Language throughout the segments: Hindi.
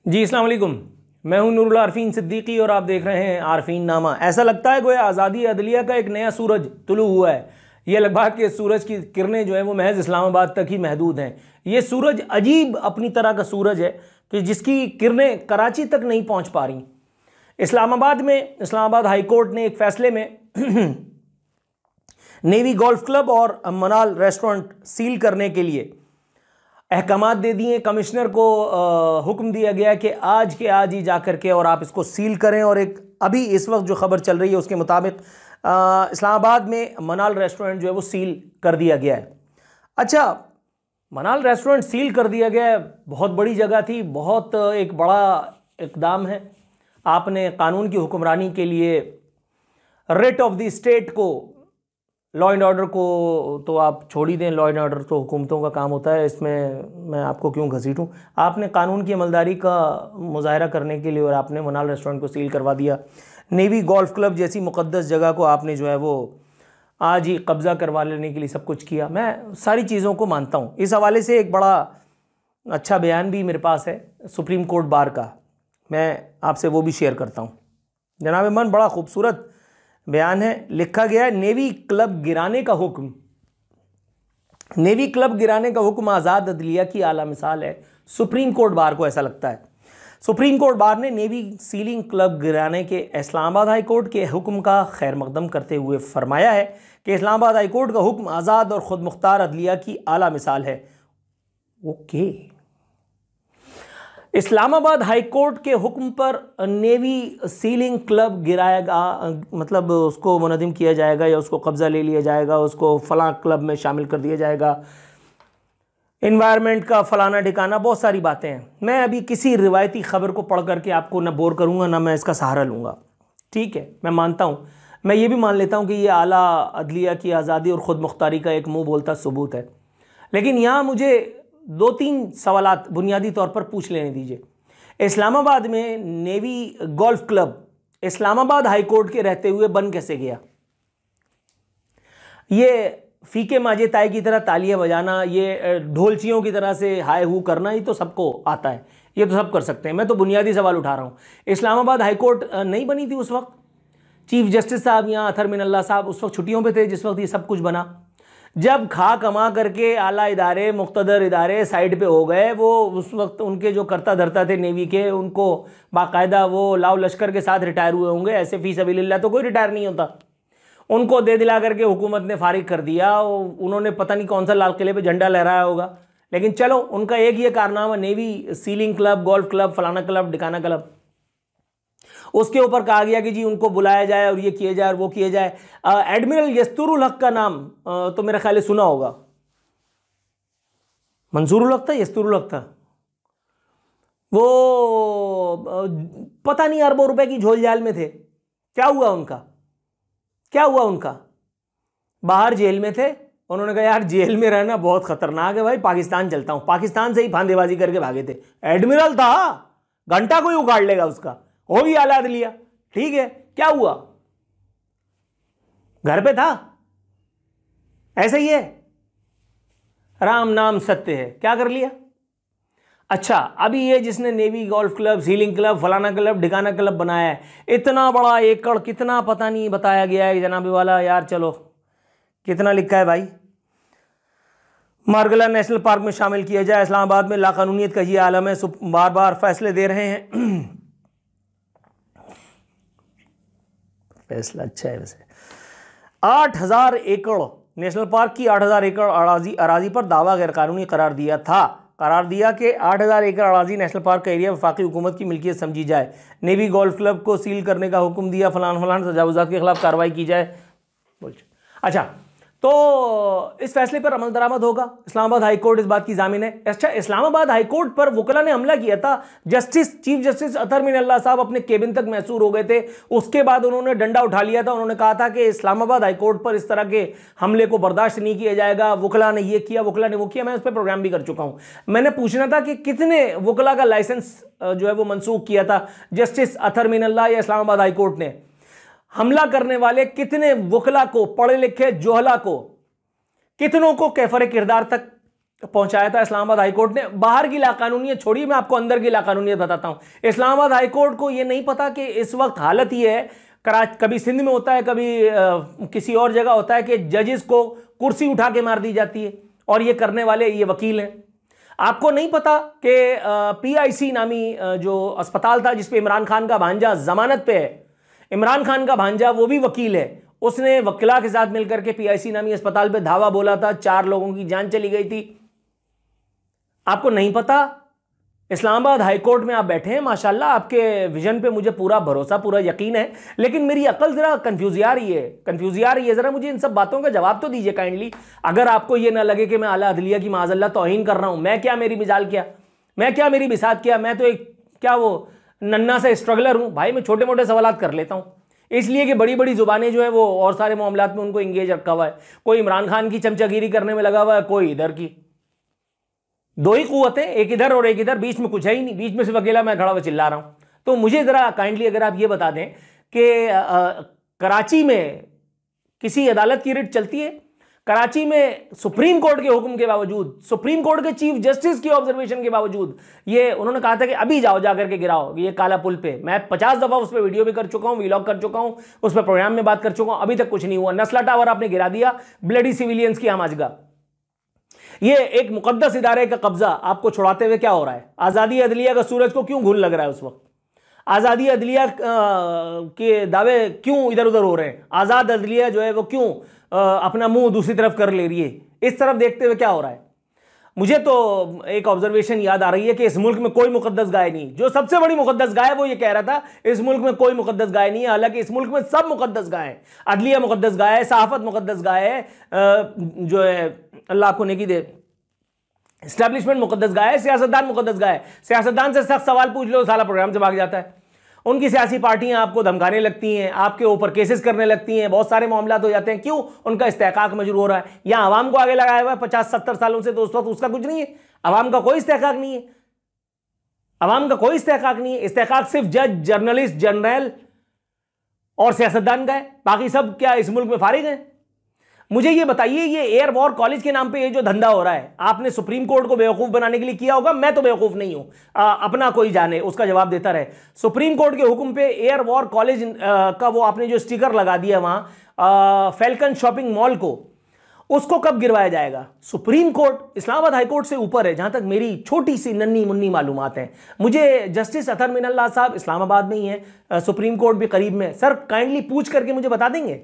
जी अस्सलाम वालेकुम। मैं हूं नूरुल आरफीन सिद्दीकी और आप देख रहे हैं आरफीन नामा। ऐसा लगता है गोया आज़ादी अदलिया का एक नया सूरज तुलू हुआ है। ये लगभग के सूरज की किरणें जो है वो महज इस्लामाबाद तक ही महदूद हैं। ये सूरज अजीब अपनी तरह का सूरज है कि जिसकी किरणें कराची तक नहीं पहुंच पा रही। इस्लामाबाद हाई कोर्ट ने एक फैसले में नेवी गोल्फ क्लब और मनाल रेस्टोरेंट सील करने के लिए अहकामात दे दिए। कमिश्नर को हुक्म दिया गया कि आज के आज ही जाकर के और आप इसको सील करें। और एक अभी इस वक्त जो खबर चल रही है उसके मुताबिक इस्लामाबाद में मनाल रेस्टोरेंट जो है वो सील कर दिया गया है। अच्छा, मनाल रेस्टोरेंट सील कर दिया गया है, बहुत बड़ी जगह थी, बहुत एक बड़ा इक़दाम है। आपने कानून की हुक्मरानी के लिए रेट ऑफ द स्टेट को, लॉ एंड ऑर्डर को तो आप छोड़ ही दें, लॉ एंड ऑर्डर तो हुकूमतों का काम होता है, इसमें मैं आपको क्यों घसीटूं। आपने कानून की अमलदारी का मुजाहरा करने के लिए और आपने मनाल रेस्टोरेंट को सील करवा दिया। नेवी गोल्फ क्लब जैसी मुक़द्दस जगह को आपने जो है वो आज ही कब्ज़ा करवा लेने के लिए सब कुछ किया। मैं सारी चीज़ों को मानता हूँ। इस हवाले से एक बड़ा अच्छा बयान भी मेरे पास है सुप्रीम कोर्ट बार का, मैं आपसे वो भी शेयर करता हूँ। जनाब मन, बड़ा खूबसूरत बयान है। लिखा गया है, नेवी क्लब गिराने का हुक्म, नेवी क्लब गिराने का हुक्म आज़ाद अदलिया की आला मिसाल है। सुप्रीम कोर्ट बार को ऐसा लगता है। सुप्रीम कोर्ट बार ने नेवी सीलिंग क्लब गिराने के इस्लामाबाद हाई कोर्ट के हुक्म का खैर मकदम करते हुए फरमाया है कि इस्लामाबाद हाई कोर्ट का हुक्म आज़ाद और ख़ुद मुख्तार अदलिया की आला मिसाल है। ओके, इस्लामाबाद हाई कोर्ट के हुक्म पर नेवी सीलिंग क्लब गिराएगा, मतलब उसको मुनज़्ज़म किया जाएगा या उसको कब्ज़ा ले लिया जाएगा, उसको फ़लाँ क्लब में शामिल कर दिया जाएगा, इन्वायरमेंट का फ़लाना ठिकाना, बहुत सारी बातें हैं। मैं अभी किसी रिवायती ख़बर को पढ़ करके आपको ना बोर करूँगा ना मैं इसका सहारा लूँगा। ठीक है, मैं मानता हूँ, मैं ये भी मान लेता हूँ कि ये आला अदलिया की आज़ादी और ख़ुद मुख्तारी का एक मुँह बोलता सबूत है। लेकिन यहाँ मुझे दो तीन सवालात बुनियादी तौर पर पूछ लेने दीजिए। इस्लामाबाद में navy golf club Islamabad high court के रहते हुए बन कैसे गया? ये फीके माजे ताई की तरह तालियां बजाना, ये ढोलचियों की तरह से हाय हू करना, ये तो सबको आता है, ये तो सब कर सकते हैं। मैं तो बुनियादी सवाल उठा रहा हूँ। इस्लामाबाद हाई कोर्ट नहीं बनी थी उस वक्त? चीफ जस्टिस साहब यहाँ अतर मिनल्ला साहब उस वक्त छुट्टियों पे थे जिस वक्त ये सब कुछ बना। जब खा कमा करके आला इदारे, मुख्तदर इदारे साइड पे हो गए, वो उस वक्त उनके जो करता धरता थे नेवी के, उनको बाकायदा वो लाव लश्कर के साथ रिटायर हुए होंगे। ऐसे फी सबीलिल्लाह तो कोई रिटायर नहीं होता। उनको दे दिला करके हुकूमत ने फारिग कर दिया। उन्होंने पता नहीं कौन सा लाल किले पे झंडा लहराया होगा, लेकिन चलो उनका एक ये कारनामा, navy ceiling club, golf club, फलाना क्लब, ढिकाना क्लब, उसके ऊपर कहा गया कि जी उनको बुलाया जाए और ये किया जाए और वो किया जाए। एडमिरल यस्तुरुल हक का नाम तो मेरा ख्याल सुना होगा। मंसूरुल हक था, यस्तुरुल हक था, वो पता नहीं अरबों रुपए की झोल झाल में थे। क्या हुआ उनका, क्या हुआ उनका? बाहर जेल में थे। उन्होंने कहा यार जेल में रहना बहुत खतरनाक है भाई, पाकिस्तान चलता हूं। पाकिस्तान से ही फांदेबाजी करके भागे थे। एडमिरल था, घंटा कोई उगाड़ लेगा उसका, वो भी आला अदलिया। ठीक है, क्या हुआ? घर पे था, ऐसे ही है, राम नाम सत्य है, क्या कर लिया? अच्छा, अभी ये जिसने navy golf club, ceiling club, फलाना क्लब, ढिकाना क्लब बनाया है, इतना बड़ा एकड़ कितना पता नहीं बताया गया है जनाबी वाला। यार चलो, कितना लिखा है भाई, मार्गला नेशनल पार्क में शामिल किया जाए। इस्लामाबाद में लाकानूनियत का ये आलम है, बार बार फैसले दे रहे हैं। फैसला अच्छा है वैसे। 8000 एकड़ नेशनल पार्क की 8000 एकड़ अराजी पर दावा गैरकानूनी करार दिया था। करार दिया कि 8000 एकड़ अराजी नेशनल पार्क का एरिया वफाकी हुकूमत की मिल्कियत समझी जाए। नेवी गोल्फ क्लब को सील करने का हुक्म दिया, फलान फलान तजावुज़ात के खिलाफ कार्रवाई की जाए। अच्छा, तो इस फैसले पर अमल दरामद होगा। इस्लामाबाद हाई कोर्ट इस बात की जामिन है। अच्छा, इस्लामाबाद हाई कोर्ट पर वकला ने हमला किया था। चीफ जस्टिस अतर मिनल्ला साहब अपने केबिन तक मैसूर हो गए थे। उसके बाद उन्होंने डंडा उठा लिया था। उन्होंने कहा था कि इस्लामाबाद हाई कोर्ट पर इस तरह के हमले को बर्दाश्त नहीं किया जाएगा। वकला ने ये किया, वकला ने वो किया। मैं उस पर प्रोग्राम भी कर चुका हूं। मैंने पूछना था कि कितने वकला का लाइसेंस जो है वो मनसूख किया था जस्टिस अतर मिनल्ला या इस्लामाबाद हाई कोर्ट ने? हमला करने वाले कितने वकला को, पढ़े लिखे जोहला को, कितनों को कैफर किरदार तक पहुंचाया था इस्लामाबाद हाईकोर्ट ने। बाहर की लाकानूनियत छोड़िए, मैं आपको अंदर की लाकानूनियत बताता हूं। इस्लामाबाद हाईकोर्ट को यह नहीं पता कि इस वक्त हालत यह है, कभी सिंध में होता है, कभी किसी और जगह होता है कि जजेस को कुर्सी उठा के मार दी जाती है, और ये करने वाले ये वकील हैं। आपको नहीं पता कि PIC नामी जो अस्पताल था जिसपे इमरान खान का भांजा जमानत पे है, इमरान खान का भांजा वो भी वकील है, उसने वकीला के साथ मिलकर के PIC नामी अस्पताल पे धावा बोला था, 4 लोगों की जान चली गई थी। आपको नहीं पता? इस्लामाबाद हाईकोर्ट में आप बैठे हैं, माशाल्लाह आपके विजन पे मुझे पूरा भरोसा, पूरा यकीन है, लेकिन मेरी अकल जरा कंफ्यूज आ रही है, जरा मुझे इन सब बातों का जवाब तो दीजिए काइंडली। अगर आपको ये ना लगे कि मैं आला अदलिया की माज़अल्लाह तौहीन कर रहा हूं, मैं क्या, मेरी मिजाल क्या, मैं क्या, मेरी बिसात क्या, मैं तो एक क्या वो नन्ना सा स्ट्रगलर हूं भाई। मैं छोटे मोटे सवालात कर लेता हूं, इसलिए कि बड़ी बड़ी जुबानें जो है वो और सारे मामलात में उनको इंगेज रखा हुआ है। कोई इमरान खान की चमचागिरी करने में लगा हुआ है, कोई इधर की। 2 ही कुव्वतें, एक इधर और एक इधर, बीच में कुछ है ही नहीं, बीच में सिर्फ अकेला मैं खड़ा हुआ चिल्ला रहा हूं। तो मुझे जरा काइंडली अगर आप ये बता दें कि कराची में किसी अदालत की रिट चलती है, कराची में सुप्रीम कोर्ट के हुक्म के बावजूद, सुप्रीम कोर्ट के चीफ जस्टिस की ऑब्जर्वेशन के बावजूद, ये उन्होंने कहा था कि अभी जाओ जाकर के गिराओ ये काला पुल पे। मैं 50 दफा उस पर वीडियो भी कर चुका हूं, व्लॉग कर चुका हूं, उस पर प्रोग्राम में बात कर चुका हूं, अभी तक कुछ नहीं हुआ। नस्ला टावर आपने गिरा दिया, ब्लडी सिविलियंस की आमाजगा। ये एक मुकद्दस इदारे का कब्जा आपको छुड़ाते हुए क्या हो रहा है? आज़ादी अदलिया का सूरज को क्यों घुन लग रहा है उस वक्त? आज़ादी अदलिया के दावे क्यों इधर उधर हो रहे हैं? आज़ाद अदलिया जो है वो क्यों अपना मुंह दूसरी तरफ कर ले रही है? इस तरफ देखते हुए क्या हो रहा है? मुझे तो एक ऑब्जर्वेशन याद आ रही है कि इस मुल्क में कोई मुकद्दस गाय नहीं। जो सबसे बड़ी मुकद्दस गाय वो ये कह रहा था इस मुल्क में कोई मुकद्दस गाय नहीं है, हालांकि इस मुल्क में सब मुकद्दस गाय है। अदलिया मुकद्दस गाय है, सहाफत मुकद्दस गाय है, जो है अल्लाह आपको नेकी दे, एस्टैब्लिशमेंट मुकद्दस गाय है, सियासतदान मुकद्दस गाय है। सियासतदान से सख्त सवाल पूछ लो, साला प्रोग्राम से भाग जाता है। उनकी सियासी पार्टियां आपको धमकाने लगती हैं, आपके ऊपर केसेस करने लगती हैं, बहुत सारे मामला हो जाते हैं। क्यों? उनका इस्तेहकाक मजरूर हो रहा है। यहाँ आवाम को आगे लगाया हुआ है 50-70 सालों से, दोस्तों, तो उसका कुछ नहीं है। आवाम का कोई इस्तेहकाक नहीं है, आवाम का कोई इस्तेहकाक नहीं है। इस्तेहकाक सिर्फ जज, जर्नलिस्ट, जनरल और सियासतदान का है, बाकी सब क्या इस मुल्क में फारिग हैं? मुझे ये बताइए, ये एयर वॉर कॉलेज के नाम पे ये जो धंधा हो रहा है, आपने सुप्रीम कोर्ट को बेवकूफ बनाने के लिए किया होगा, मैं तो बेवकूफ नहीं हूं, अपना कोई जाने, उसका जवाब देता रहे। सुप्रीम कोर्ट के हुक्म पे एयर वॉर कॉलेज का वो आपने जो स्टिकर लगा दिया वहां फैल्कन शॉपिंग मॉल को, उसको कब गिरवाया जाएगा? सुप्रीम कोर्ट इस्लामाबाद हाईकोर्ट से ऊपर है, जहां तक मेरी छोटी सी नन्ही मुन्नी मालूमात है। मुझे जस्टिस अतर मिनल्लाह साहब इस्लामाबाद में ही है, सुप्रीम कोर्ट भी करीब में। सर काइंडली पूछ करके मुझे बता देंगे।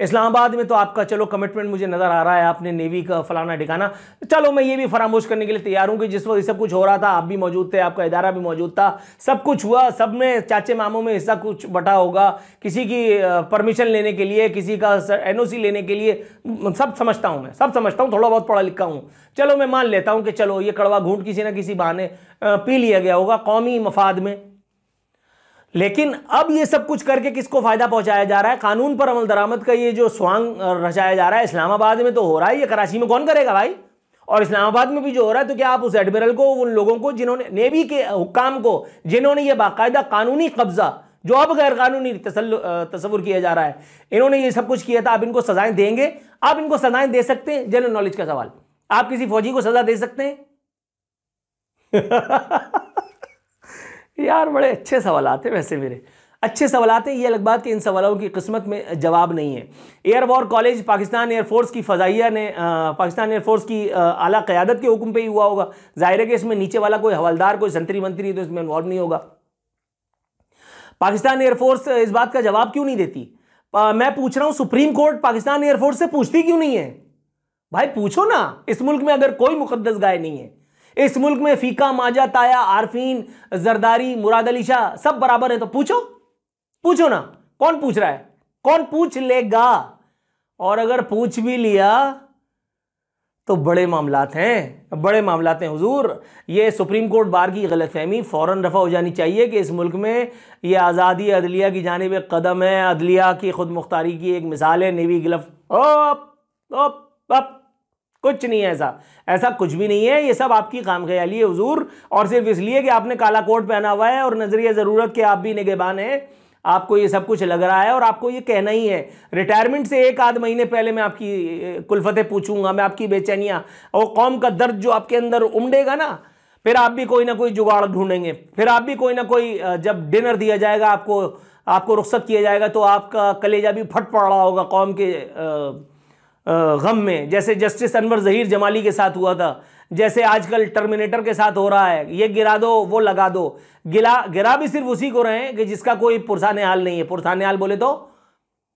इस्लामाबाद में तो आपका चलो कमिटमेंट मुझे नजर आ रहा है, आपने नेवी का फलाना ठिकाना, चलो मैं ये भी फरामोश करने के लिए तैयार हूं कि जिस वक्त ये सब कुछ हो रहा था आप भी मौजूद थे, आपका इदारा भी मौजूद था, सब कुछ हुआ, सब में चाचे मामों में हिस्सा कुछ बटा होगा, किसी की परमिशन लेने के लिए, किसी का NOC लेने के लिए, सब समझता हूं, मैं सब समझता हूं, थोड़ा बहुत पढ़ा लिखा हूं। चलो मैं मान लेता हूं कि चलो ये कड़वा घूंट किसी ना किसी बहाने पी लिया गया होगा कौमी मफाद में। लेकिन अब ये सब कुछ करके किसको फायदा पहुंचाया जा रहा है? कानून पर अमल दरामद का ये जो स्वांग रचाया जा रहा है, इस्लामाबाद में तो हो रहा है, ये कराची में कौन करेगा भाई? और इस्लामाबाद में भी जो हो रहा है, तो क्या आप उस एडमिरल को, उन लोगों को जिन्होंने, नेवी के हुक्काम को जिन्होंने ये बाकायदा कानूनी कब्जा, जो अब गैर कानूनी तस्वुर किया जा रहा है, इन्होंने ये सब कुछ किया था, आप इनको सजाएं देंगे? आप इनको सजाएं दे सकते हैं? जनरल नॉलेज का सवाल, आप किसी फौजी को सजा दे सकते हैं? यार बड़े अच्छे सवाल आते हैं, वैसे मेरे अच्छे सवाल आते हैं। ये अलग बात कि इन सवालों की किस्मत में जवाब नहीं है। Air war college Pakistan air force की फ़ज़ाइया ने, पाकिस्तान एयरफोर्स की आला क़यादत के हुक्म पे ही हुआ होगा। जाहिर है कि इसमें नीचे वाला कोई हवलदार, कोई संतरी मंत्री तो इसमें इन्वॉल्व नहीं होगा। पाकिस्तान एयरफोर्स इस बात का जवाब क्यों नहीं देती? मैं पूछ रहा हूँ, सुप्रीम कोर्ट पाकिस्तान एयरफोर्स से पूछती क्यों नहीं है? भाई पूछो ना। इस मुल्क में अगर कोई मुकद्दस गाय नहीं है, इस मुल्क में फीका, माजा, ताया, आरफीन, जरदारी, मुराद अली शाह सब बराबर है, तो पूछो, पूछो ना। कौन पूछ रहा है? कौन पूछ लेगा? और अगर पूछ भी लिया तो बड़े मामलात हैं, बड़े मामलात हैं हुजूर। ये सुप्रीम कोर्ट बार की गलतफहमी फौरन रफा हो जानी चाहिए कि इस मुल्क में ये आज़ादी अदलिया की जानिब एक कदम है, अदलिया की खुद मुख्तारी की एक मिसाल है। नेवी गिलफ कुछ नहीं है, ऐसा कुछ भी नहीं है। ये सब आपकी खामख्याली है हुजूर, और सिर्फ इसलिए कि आपने काला कोट पहना हुआ है और नजरिया ज़रूरत के आप भी निगहबान हैं। आपको ये सब कुछ लग रहा है और आपको ये कहना ही है। रिटायरमेंट से एक आध महीने पहले मैं आपकी कुल्फतें पूछूंगा, मैं आपकी बेचैनियां और कौम का दर्द जो आपके अंदर उमड़ेगा ना, फिर आप भी कोई ना कोई जुगाड़ ढूंढेंगे, फिर आप भी कोई ना कोई, जब डिनर दिया जाएगा आपको रुख्सत किया जाएगा तो आपका कलेजा भी फट पड़ रहा होगा कौम के गम में, जैसे जस्टिस अनवर ज़हीर जमाली के साथ हुआ था, जैसे आजकल टर्मिनेटर के साथ हो रहा है। ये गिरा दो वो लगा दो, गिरा भी सिर्फ उसी को रहे हैं कि जिसका कोई पुरसाने हाल नहीं है। पुरसाने हाल बोले तो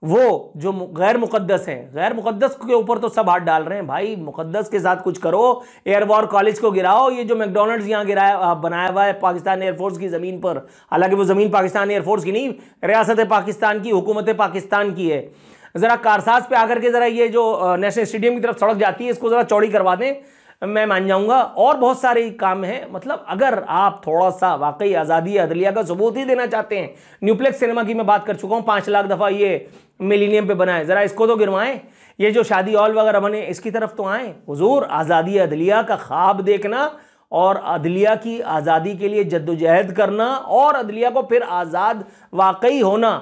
वो जो गैर मुकद्दस है, गैर मुकद्दस के ऊपर तो सब हाथ डाल रहे हैं। भाई मुकद्दस के साथ कुछ करो, एयर वॉर कॉलेज को गिराओ, ये जो मैकडोनल्ड्स यहाँ गिराया बनाया हुआ है पाकिस्तान एयरफोर्स की ज़मीन पर, हालांकि वो ज़मीन पाकिस्तान एयरफोर्स की नहीं, रियासत पाकिस्तान की, हुकूमत पाकिस्तान की है। ज़रा कारसाज पे आकर के ज़रा ये जो नेशनल स्टेडियम की तरफ सड़क जाती है इसको ज़रा चौड़ी करवा दें, मैं मान जाऊंगा। और बहुत सारे काम है। मतलब अगर आप थोड़ा सा वाकई आज़ादी अदलिया का सबूत ही देना चाहते हैं, न्यूप्लेक्स सिनेमा की मैं बात कर चुका हूँ 5 लाख दफ़ा, ये मिलीनियम पे बनाए, ज़रा इसको तो गिरवाएं। ये जो शादी हॉल वगैरह बने इसकी तरफ तो आएँ। हुजूर, आज़ादी अदलिया का ख्वाब देखना और अदलिया की आज़ादी के लिए जद्दोजहद करना और अदलिया को फिर आज़ाद वाकई होना,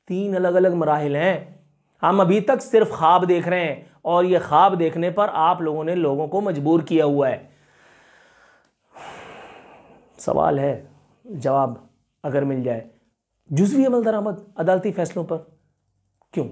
3 अलग अलग मराहिल हैं। हम अभी तक सिर्फ ख्वाब देख रहे हैं और ये ख्वाब देखने पर आप लोगों ने लोगों को मजबूर किया हुआ है। सवाल है, जवाब अगर मिल जाए, जुज़वी अमल दरामद अदालती फैसलों पर क्यों?